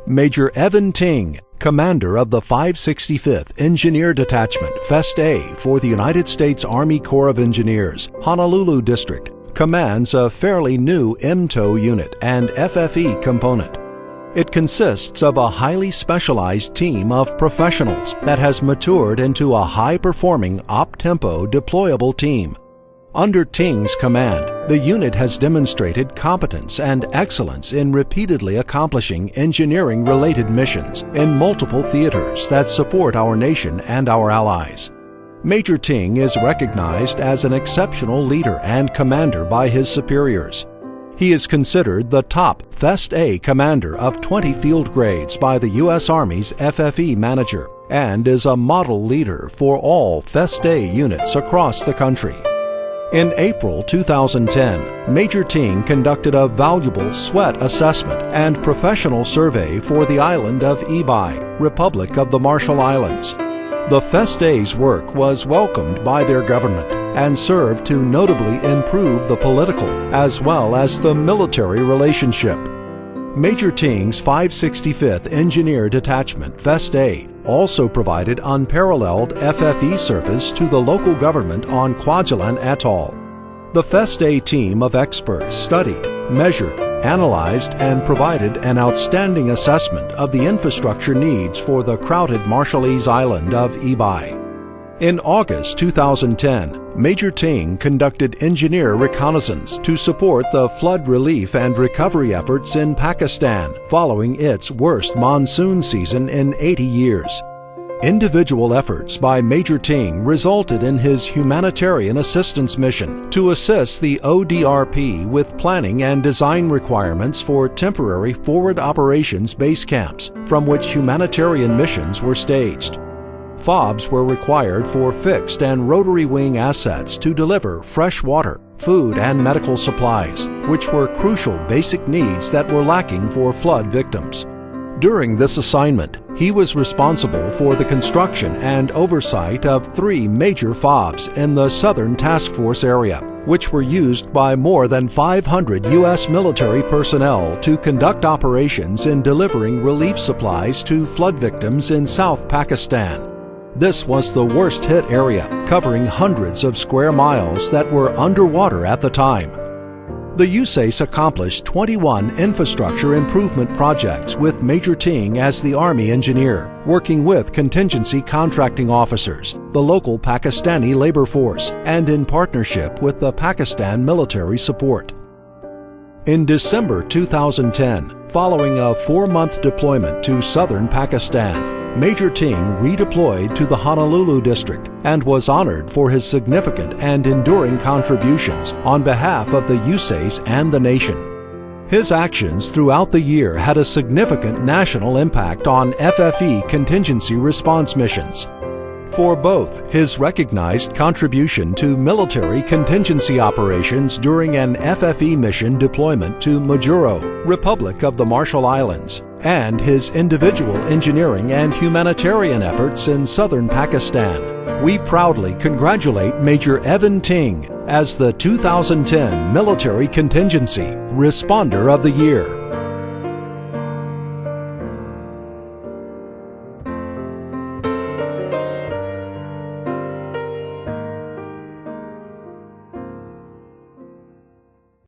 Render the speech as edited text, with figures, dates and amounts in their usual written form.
Major Evan Ting, commander of the 565th Engineer Detachment, Fest A for the United States Army Corps of Engineers, Honolulu District, commands a fairly new MTO unit and FFE component. It consists of a highly specialized team of professionals that has matured into a high-performing op-tempo deployable team. Under Ting's command, the unit has demonstrated competence and excellence in repeatedly accomplishing engineering-related missions in multiple theaters that support our nation and our allies. Major Ting is recognized as an exceptional leader and commander by his superiors. He is considered the top Fest A commander of 20 field grades by the U.S. Army's FFE manager and is a model leader for all Fest A units across the country. In April 2010, Major Ting conducted a valuable SWET assessment and professional survey for the island of Ibai, Republic of the Marshall Islands. The Fest A's work was welcomed by their government and served to notably improve the political as well as the military relationship. Major Ting's 565th Engineer Detachment, Fest A, also provided unparalleled FFE service to the local government on Kwajalein Atoll. The Fest A team of experts studied, measured, analyzed, and provided an outstanding assessment of the infrastructure needs for the crowded Marshallese island of Ibai. In August 2010, Major Ting conducted engineer reconnaissance to support the flood relief and recovery efforts in Pakistan following its worst monsoon season in 80 years. Individual efforts by Major Ting resulted in his humanitarian assistance mission to assist the ODRP with planning and design requirements for temporary forward operations base camps from which humanitarian missions were staged. FOBs were required for fixed and rotary wing assets to deliver fresh water, food, and medical supplies, which were crucial basic needs that were lacking for flood victims. During this assignment, he was responsible for the construction and oversight of 3 major FOBs in the Southern Task Force area, which were used by more than 500 U.S. military personnel to conduct operations in delivering relief supplies to flood victims in South Pakistan. This was the worst-hit area, covering hundreds of square miles that were underwater at the time. The USACE accomplished 21 infrastructure improvement projects with Major Ting as the Army engineer, working with contingency contracting officers, the local Pakistani labor force, and in partnership with the Pakistan Military Support. In December 2010, following a 4-month deployment to southern Pakistan, Major Ting redeployed to the Honolulu District and was honored for his significant and enduring contributions on behalf of the USACE and the nation. His actions throughout the year had a significant national impact on FFE contingency response missions. For both his recognized contribution to military contingency operations during an FFE mission deployment to Majuro, Republic of the Marshall Islands, and his individual engineering and humanitarian efforts in southern Pakistan, we proudly congratulate Major Evan Ting as the 2010 Military Contingency Responder of the Year.